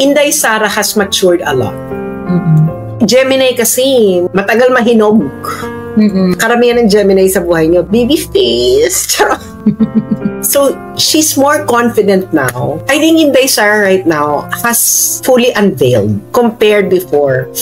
Inday Sara has matured a lot. Mm-mm. Gemini kasi, matagal mahinog. Mm-mm. Karamihan ng Gemini sa buhay niyo, baby face. So, she's more confident now. I think Inday Sara right now has fully unveiled compared before.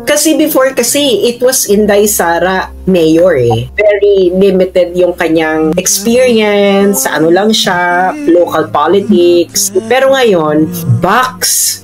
Kasi before it was Inday Sara mayor eh. Very limited yung kanyang experience, ano lang siya, local politics. Pero ngayon,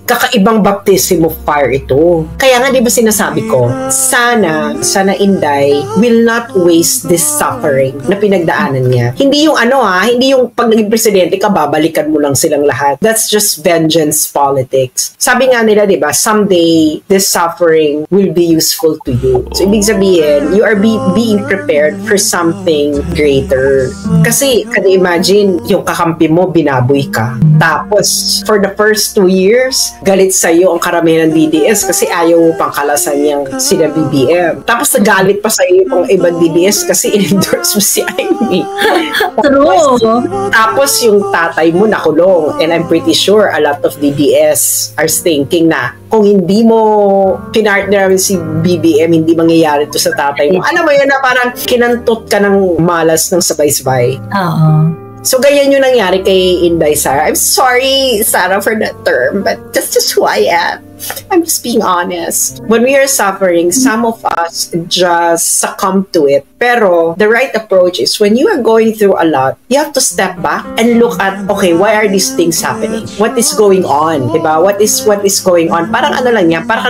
kakaibang baptism of fire ito. Kaya nga di ba sinasabi ko, sana Inday will not waste this suffering na pinagdaanan niya. Hindi yung hindi yung pag naging presidente ka, babalikan mo lang silang lahat. That's just vengeance politics. Sabi nga nila, di ba, someday, this suffering will be useful to you. So, ibig sabihin, you are being prepared for something greater. Kasi, can you imagine, yung kakampi mo, binaboy ka. Tapos, for the first 2 years, galit sa'yo ang karamihan ng DDS kasi ayaw mo pang kalasan niyang sila BBM. Tapos, nagalit pa sa'yo yung ibang DDS kasi in-endorse mo si Amy. Tapos, yung tatay mo nakulong. And I'm pretty sure a lot of DDS are thinking na kung hindi mo pinartner si BBM, hindi mangyayari to sa tatay mo. Alam mo yun na parang kinantot ka ng malas ng sabay-sabay. Oo. So, ganyan yung nangyari kay Inday Sara. I'm sorry, Sarah, for that term, but that's just who I am. I'm just being honest. When we are suffering, some of us just succumb to it. Pero the right approach is when you are going through a lot, you have to step back and look at, okay, why are these things happening? What is going on? Diba? What is going on? Parang ano lang yan, para ka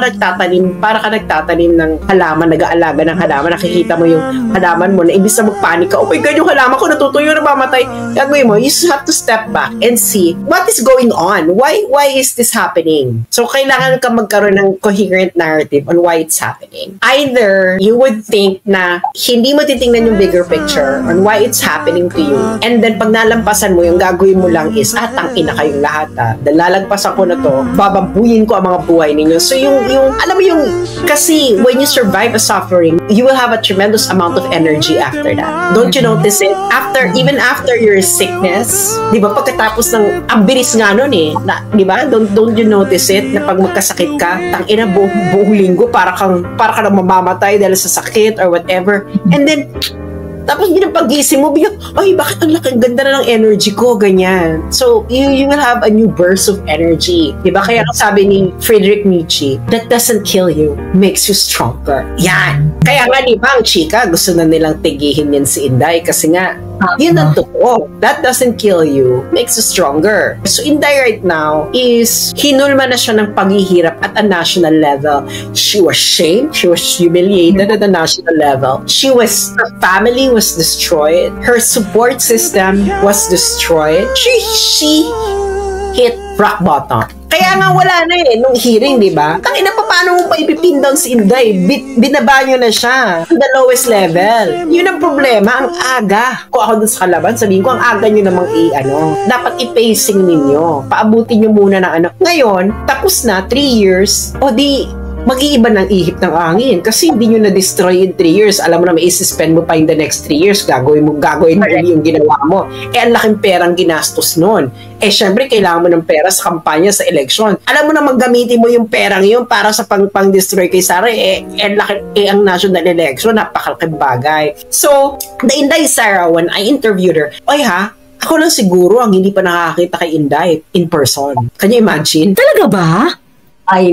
nagtatanim ng halaman, nag-aalaga ng halaman, nakikita mo yung halaman mo na imbis na magpanik ka, oh my God, yung halaman ko natutuyo na mamatay. Gagawin mo, you just have to step back and see what is going on. Why is this happening? So, kailangan ka magkaroon ng coherent narrative on why it's happening. Either you would think na hindi mo titingnan yung bigger picture on why it's happening to you, and then pag nalampasan mo, yung gagawin mo lang is, tangina kayong lahat dahil lalagpasan ko na to, babambuyin ko ang mga buhay ninyo. So yung alam mo yung, kasi when you survive a suffering, you will have a tremendous amount of energy after that. Don't you notice it? Even after your sickness, di ba, pagkatapos ng, ang bilis nga nun eh, di ba? Don't you notice it, na pag magkasakit ka, tangina buong linggo, para ka na mamamatay dahil sa sakit or whatever. And then, tapos pag-gising mo, biglang, ay, bakit ang laking ganda na ng energy ko, ganyan. So, you will have a new burst of energy. Diba? Kaya sabi ni Friedrich Nietzsche, that doesn't kill you, makes you stronger. Yan. Kaya nga, diba, ang chika, gusto na nilang tigihin yan si Inday kasi nga, yun ang totoo. That doesn't kill you, makes you stronger. So, Inday right now is, hinulma na siya ng paghihirap at a national level. She was shamed, she was humiliated at a national level. Her family was destroyed. Her support system was destroyed. She hit rock bottom. Kaya nga wala na nung hearing, di ba? Tangina pa, paano mo pa ipipin down si Inday? Binaba nyo na siya. The lowest level. Yun ang problema, ang aga. Kung ako dun sa kalaban, sabihin ko, ang aga nyo namang dapat i-pacing ninyo. Paabutin nyo muna ng Ngayon, tapos na, 3 years, o di, mag-iiba ng ihip ng angin kasi hindi nyo na-destroy in 3 years. Alam mo na may isi-spend mo pa in the next 3 years, gagawin mo yung ginawa mo. Ang laking perang ginastos nun. Syempre, kailangan mo ng pera sa kampanya, sa eleksyon. Alam mo na maggamitin mo yung perang yun para sa pang-destroy kay Sara, ang national election, napakalaking bagay. So, the Inday Sara, when I interviewed her, ako lang siguro ang hindi pa nakakita kay Inday in person. Can you imagine? Talaga ba? I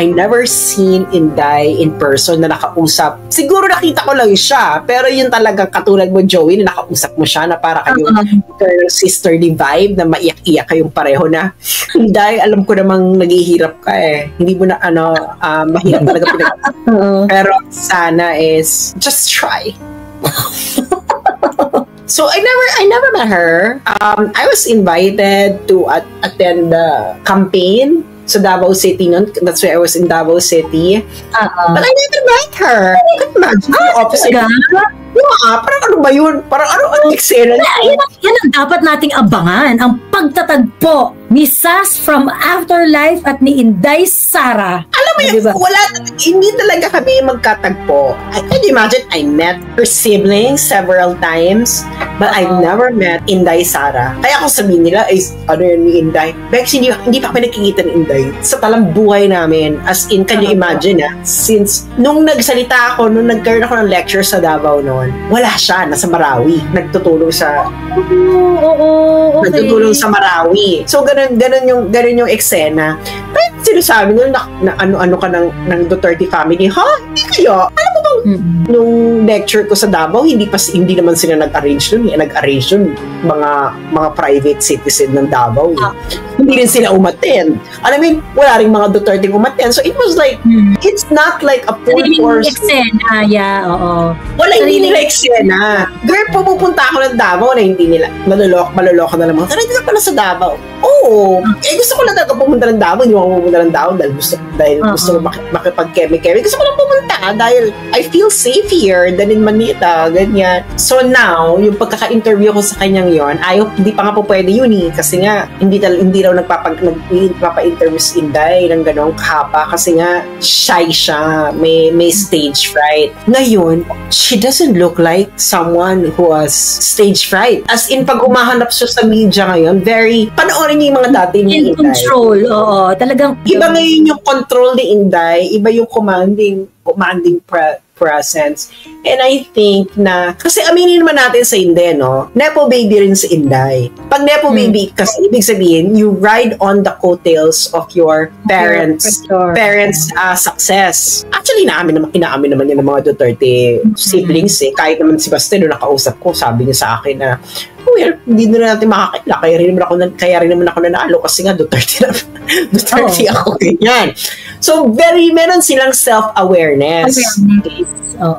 never seen Inday in person na nakausap. Siguro nakita ko lang siya, pero yun talagang katulad mo, Joey, na nakausap mo siya na para kayong sisterly vibe na maiyak-iyak kayong pareho na, Inday, alam ko namang naghihirap ka eh. Hindi mo na mahirap talaga pero sana is just try. So I never met her. I was invited to attend the campaign sa Davao City nun. That's why I was in Davao City. But I never met her. I could imagine the office. Parang ano ba yun? Parang ano eksena? Yan ang dapat nating abangan, ang pagtatagpo ni Sas from Afterlife at ni Inday Sara. Alam mo yun, diba? Hindi talaga kami magkatagpo. Can you imagine, I met her siblings several times, but I've never met Inday Sara. Kaya kung sabihin nila, ano yun ni Inday? Bex, hindi pa kami nakikita ni Inday sa talang buhay namin. As in, can you imagine, since nung nagsalita ako, nung nagkaroon ako ng lecture sa Davao noon, wala siya, nasa Marawi. Nagtutulong sa Okay. nagtutulong sa Marawi. So, ganun yung eksena. Kaya sinasabi nila na ano ka ng Duterte family. Ha? Hindi kayo? Alam mo bang nung lecture ko sa Davao, hindi naman sila nag-arrange nun. Nag-arrange nun mga private citizen ng Davao. Hindi rin sila umattend. Alam mo, wala rin mga Duterte umattend. So, it was like, it's not like a full force. Eksena, yeah, oo. Wala, hindi nila eksena. Girl, pupunta ako ng Davao na hindi nila maloloko na lang mga, hindi ka pala sa Davao. Oo. Gusto ko lang talaga pumunta ng Davao. Hindi ako pumunta ng Davao dahil gusto ko makipag-keme-keme. Gusto ko lang pumunta dahil I feel safe here than in Manila. Ganyan. So now, yung pagkaka-interview ko sa kanyang yon, hindi pa nga po pwede yun kasi nga, hindi raw nagpapa-interview si Inday ng ganong kahaba kasi nga, shy siya. May stage fright. Ngayon, she doesn't look like someone who has stage fright. As in, pag umahanap siya sa media ngayon, panoorin niyo yung mga dati ni Inday. In control, oo. Talagang, iba ngayon yung control ni Inday, iba yung commanding presence. And I think na, kasi aminin naman natin sa Inday, no? Nepo baby rin si Inday. Pag Nepo baby, kasi ibig sabihin, you ride on the coattails of your parents' success. Actually, inaamin naman yun ng mga Duterte siblings Kahit naman si Baste, nung nakausap ko, sabi niya sa akin na, well, hindi na natin makakila. Kaya rin naman ako nanalo kasi nga Duterte ako, ganyan. So, meron silang self-awareness.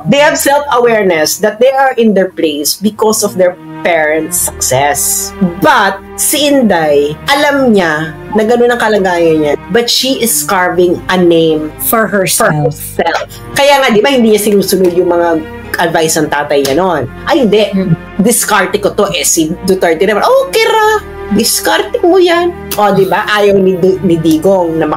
They have self-awareness that they are in their place because of their parents' success. But, si Inday, alam niya na gano'n ang kalagayan niya, but she is carving a name for herself. Kaya nga, di ba, hindi niya sinusunod yung mga advice ng tatay niya noon. Ay, hindi. Diskarte ko to si Duterte naman. Okay ra. Diskarte mo yan. O, di ba? Ayaw ni Digong na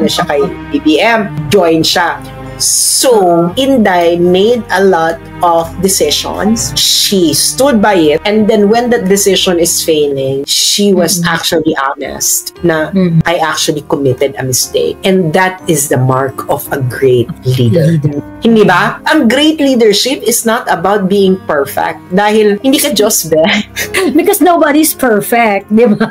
siya kay BBM. Join siya. So, Inday made a lot of decisions. She stood by it. And then when that decision is failing, she was actually honest na I actually committed a mistake. And that is the mark of a great leader. Hindi ba? Ang great leadership is not about being perfect. Dahil hindi ka Diyos, be. Because nobody's perfect, di ba?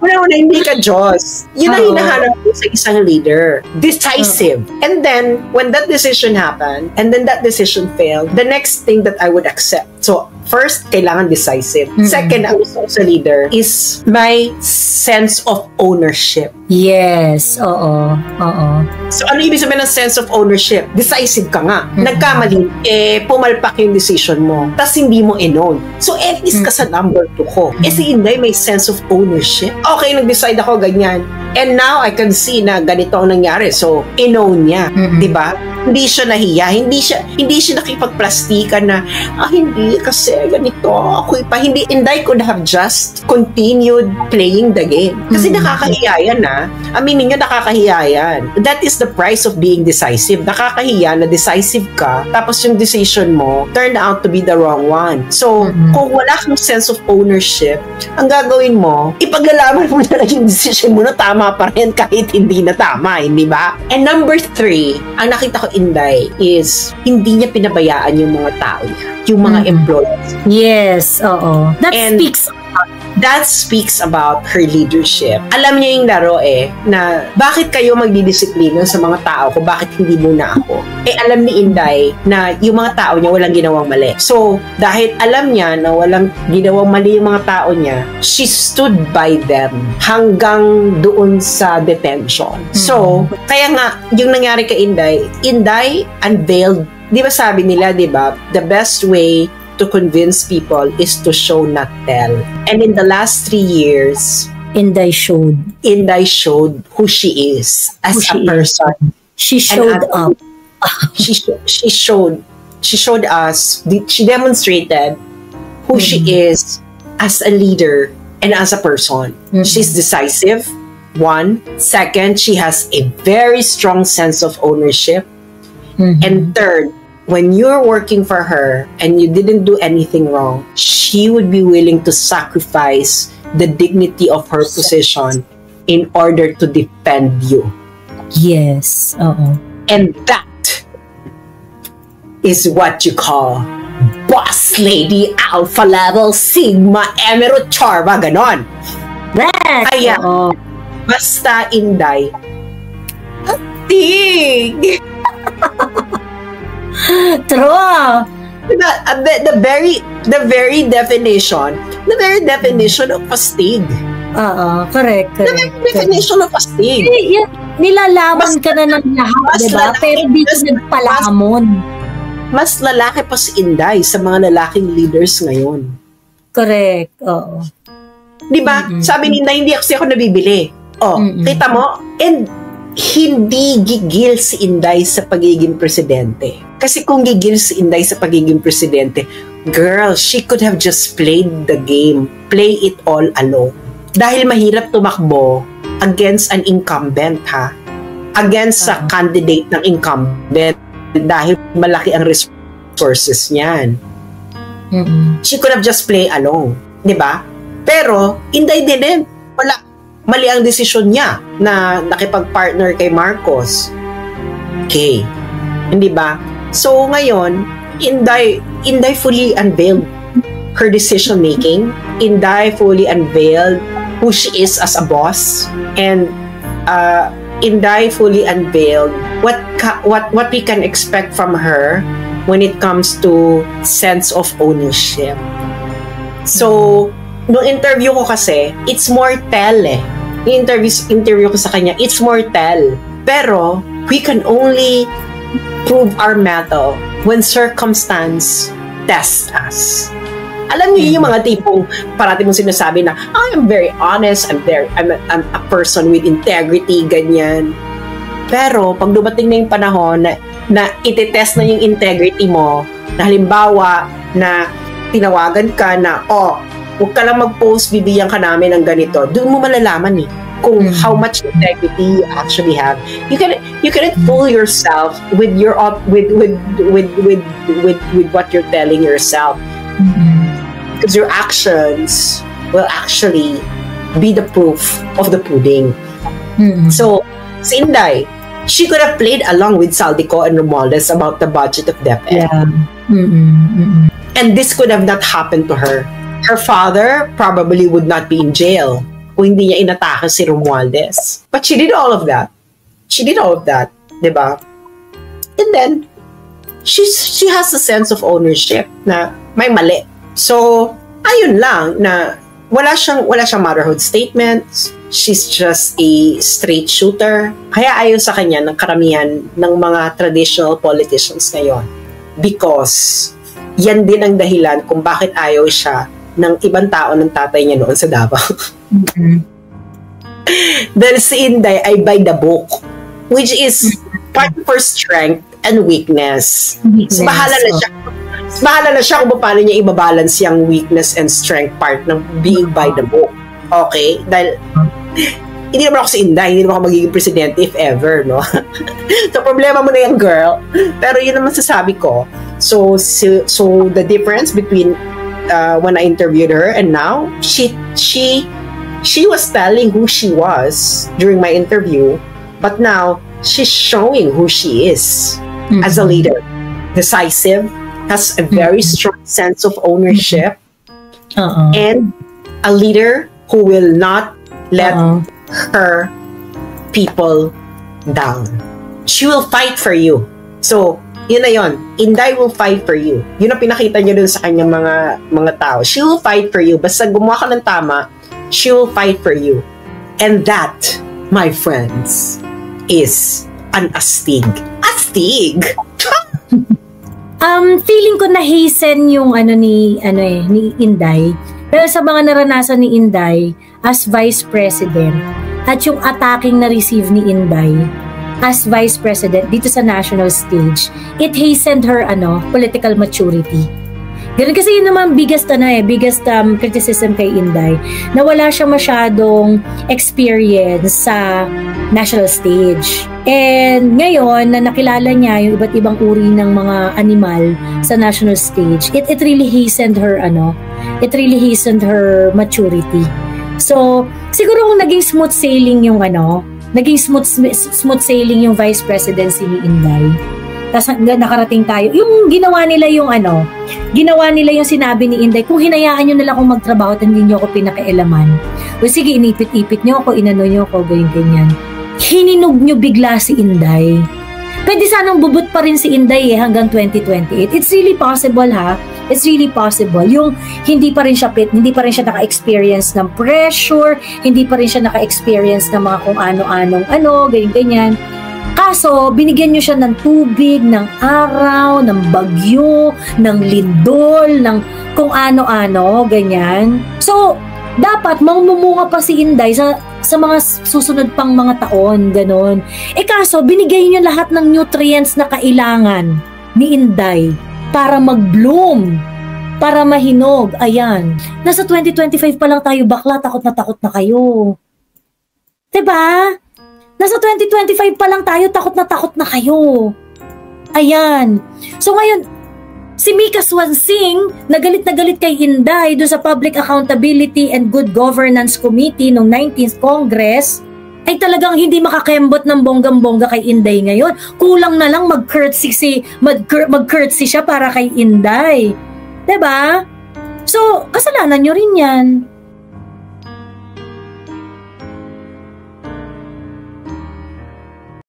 Una, hindi ka Diyos. Yun ang hinahanap ko sa isang leader. Decisive. And then, when that decision happened, and then that decision failed, the next thing that I would accept. So, first, kailangan decisive. Second, ang gusto ko sa leader is my sense of ownership. Yes, oo. So, ano ibig sabihin ng sense of ownership? Decisive ka nga. Nagkamali, pumalpak yung decision mo. Tapos hindi mo in-own. So, at least ka sa number 2 ko. Si Inday may sense of ownership. Okay, nag-decide ako ganyan. And now, I can see na ganito ang nangyari. So, in-own niya. Diba? Hindi siya nahiya. Hindi siya nakipagplastikan na, hindi kasi ganito. Hindi. Inday could have just continued playing the game. Kasi nakakahiya yan aminin nyo, nakakahiya yan. That is the price of being decisive. Nakakahiya na decisive ka, tapos yung decision mo turned out to be the wrong one. So, kung wala kang sense of ownership, ang gagawin mo, ipaglalaban mo na lang yung decision mo na tama pa rin kahit hindi na tama, hindi ba? And number 3, ang nakita ko, Inday, is hindi niya pinabayaan yung mga tao niya, yung mga employees. Yes, oo. That speaks about her leadership. Alam niya yung laro na bakit kayo magdidisiplina sa mga tao ko, bakit hindi muna ako? Alam ni Inday na yung mga tao niya walang ginawang mali. So, dahil alam niya na walang ginawang mali yung mga tao niya, she stood by them hanggang doon sa detention. So, kaya nga, yung nangyari kay Inday unveiled, di ba sabi nila, di ba, the best way to convince people is to show, not tell. And in the last 3 years, Inday showed who she is as a person. She showed up. She showed she showed us, she demonstrated who she is as a leader and as a person. She's decisive, one. Second, she has a very strong sense of ownership. And third, when you're working for her and you didn't do anything wrong, she would be willing to sacrifice the dignity of her position in order to defend you. Yes. And that is what you call boss lady, alpha level, sigma, emerald, charva, ganon. Correct. Kaya, basta Inday, astig. True. The very definition of astig. Correct. The very definition of astig. Nilalaman ka na ng lahat, diba? Pero di ka nagpalamon. Mas lalaki pa si Inday sa mga lalaking leaders ngayon. Correct. Oo. Diba? Sabi ni Inday, hindi ako nabibili. Kita mo? And hindi gigil si Inday sa pagiging presidente. Kasi kung gigil si Inday sa pagiging presidente, girl, she could have just played the game. Play it all alone. Dahil mahirap tumakbo against an incumbent, ha? Against a candidate ng incumbent. Dahil malaki ang resources niyan. She could have just play along. Diba? Pero, Inday didn't. Wala. Mali ang desisyon niya na nakipag-partner kay Marcos. Okay. Hindi ba? So, ngayon, Inday fully unveiled her decision-making. Inday fully unveiled who she is as a boss. And Inday fully unveiled what we can expect from her when it comes to sense of ownership. So, nung interview ko kasi, it's more tell eh. Yung interview ko sa kanya, it's more tell. Pero, we can only prove our mettle when circumstance tests us. Alam niyo yung mga tipong parati mong sinasabi na, I'm very honest, I'm a person with integrity, ganyan. Pero, pag dumating na yung panahon na iti-test na yung integrity mo, na halimbawa, na tinawagan ka na, huwag ka lang mag-post, bibigyan ka namin ng ganito. Doon mo malalaman kung how much integrity you actually have. You cannot fool yourself with your with what you're telling yourself. Because your actions will actually be the proof of the pudding. So, si Inday, she could have played along with Saldico and Romualdez about the budget of DepEd. Yeah. And this could have not happened to her. Her father probably would not be in jail kung hindi niya inatake si Romualdez. But she did all of that. Diba? And then, she has a sense of ownership na may mali. So, ayun lang na wala siyang motherhood statements. She's just a straight shooter. Kaya ayaw sa kanya ng karamihan ng mga traditional politicians ngayon. Because yan din ang dahilan kung bakit ayaw siya ng ibang tao ng tatay niya noon sa Davao. Dahil si Inday ay by the book, which is part of her strength and weakness. So, bahala na siya kung paano niya ibabalance yung weakness and strength part ng being by the book. Okay? Dahil hindi naman ako si Inday, hindi naman ako magiging presidente if ever, no? So, problema mo na yung girl. Pero yun naman sasabi ko. So the difference between when I interviewed her and now, she was telling who she was during my interview, but now she's showing who she is as a leader. Decisive, has a very strong sense of ownership, and a leader who will not let her people down. She will fight for you. So, yun na yun. Inday will fight for you. Yun ang pinakita niya dun sa kanyang mga tao. She will fight for you. Basta gumawa ka ng tama, she will fight for you. And that, my friends, is an astig. Astig! Feeling ko na-hasten yung ni Inday. Pero sa mga naranasan ni Inday as Vice President at yung attacking na receive ni Inday, as Vice President dito sa national stage, it hastened her political maturity. Ganun kasi yun naman biggest criticism kay Inday, na wala siyang masyadong experience sa national stage. And ngayon na nakilala niya yung iba't ibang uri ng mga animal sa national stage, it really hastened her maturity. So, siguro kung naging smooth sailing yung smooth sailing yung vice presidency ni Inday, tapos nakarating tayo, yung ginawa nila yung sinabi ni Inday, kung hinayaan nyo na lang akong magtrabaho at hindi nyo ako pinakailaman, o sige, inipit-ipit nyo ako, inano nyo ako, ganyan. Hininog nyo bigla si Inday. Pwede sanang bubut pa rin si Inday hanggang 2028. It's really possible, ha? It's really possible. Yung hindi pa rin siya naka-experience ng pressure, hindi pa rin siya naka-experience ng mga kung ano-anong ganyan. Kaso, binigyan nyo siya ng tubig, ng araw, ng bagyo, ng lindol, ng kung ano-ano, ganyan. So, dapat mamumunga pa si Inday sa mga susunod pang mga taon, ganon. Kaso, binigay nyo lahat ng nutrients na kailangan ni Inday para mag-bloom, para mahinog. Ayan. Nasa 2025 pa lang tayo, bakla, takot na kayo. Diba? Nasa 2025 pa lang tayo, takot na kayo. Ayan. So ngayon, si Mika Swansing, nagalit kay Inday doon sa Public Accountability and Good Governance Committee noong 19th Congress, ay talagang hindi makakembot ng bonggang-bongga kay Inday ngayon. Kulang na lang mag-courtesy siya para kay Inday. Diba? So, kasalanan nyo rin yan.